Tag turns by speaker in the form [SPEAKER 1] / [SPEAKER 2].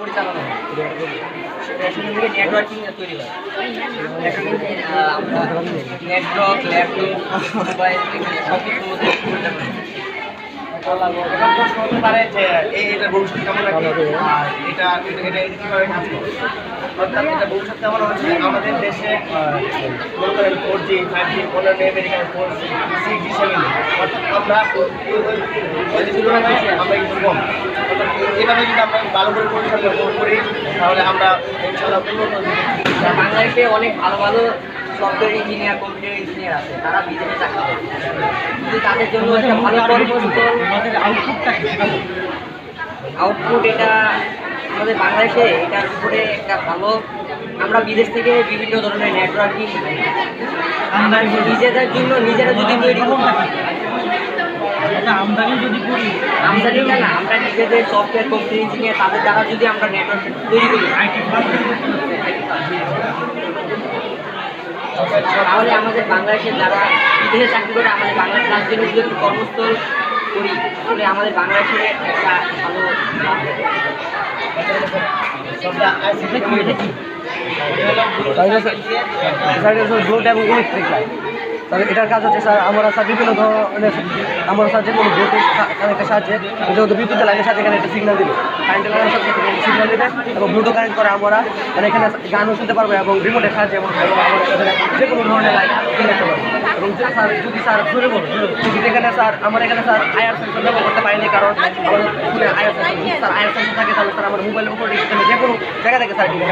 [SPEAKER 1] পরিচালনা হয়। সেখান থেকে নেটওয়ার্কিং তৈরি হয়। আমরা নেটওয়ার্ক, ল্যাপটপ, মোবাইল সব কিছু পরিচালনা হয়।
[SPEAKER 2] এখন প্রশ্ন হতে পারে যে এটা ভবিষ্যৎ কেমন রাখবে আর এটা কীভাবে কাজ করবে। অর্থাৎ এটা ভবিষ্যৎ কেমন হচ্ছে আমাদের দেশে মনে করেন 4G 5G অন্যান্য আমেরিকার 4G 6G 7G অর্থাৎ আমরা ওই যে তুলনায় আমরা একটু কম। অর্থাৎ এভাবে যদি আমরা ভালো করে পরিচালনা করি তাহলে আমরা ইনশাআল্লাহ উন্নত
[SPEAKER 1] বাংলাদেশে অনেক ভালো ভালো সফটওয়্যার ইঞ্জিনিয়ার, কম্পিউটার ইঞ্জিনিয়ার আছে, তারা বিদেশে চাকরি করে। কিন্তু তাদের জন্য একটা ভালো কর্মস্থল আউটপুট এটা আমাদের বাংলাদেশে এটার উপরে একটা ভালো, আমরা বিদেশ থেকে বিভিন্ন ধরনের নেটওয়ার্কিং আমরা নিজেদের জন্য নিজেরা যদি তৈরি করি,
[SPEAKER 3] আমদানি যদি করি,
[SPEAKER 1] আমদানিটা না, আমরা নিজেদের সফটওয়্যার কম্পিউটার ইঞ্জিনিয়ার তাদের দ্বারা যদি আমরা নেটওয়ার্ক তৈরি করি তাহলে আমাদের বাংলাদেশের যারা বিদেশে চাকরি করে আমাদের বাংলাদেশের রাজ্যের যদি একটু কর্মস্থল করি তাহলে আমাদের বাংলাদেশের একটা ভালো
[SPEAKER 3] গ্লোড এবং ইলেকট্রিক লাইন। তবে এটার কাজ হচ্ছে স্যার আমরা স্যার বিভিন্ন ধরনের আমরা স্যার যে কোনো ব্লুটুথ কানেক্টের সাহায্যে যেহেতু বিদ্যুতের লাইনের সাথে এখানে একটা সিগন্যাল দিবে, কারেন্টের লাইনের সাথে সিগন্যাল দিবে এবং ব্লুটুথ কানেক্ট করে আমরা মানে এখানে গানও শুনতে পারবো এবং রিমোটের সাহায্যে এবং যে কোনো ধরনের লাইট কিনতে পারবো। এবং স্যার যদি স্যার ধরে বলুন যেখানে স্যার আমরা এখানে স্যার আয়ার সেন্সর ব্যবহার করতে পারিনি, কারণ আমাদের ফোনে আয়ার সেন্সর, যদি স্যার আয়ার সেন্সর থাকে তাহলে স্যার আমার মোবাইলের উপরে যে কোনো জায়গা থেকে স্যার কিনে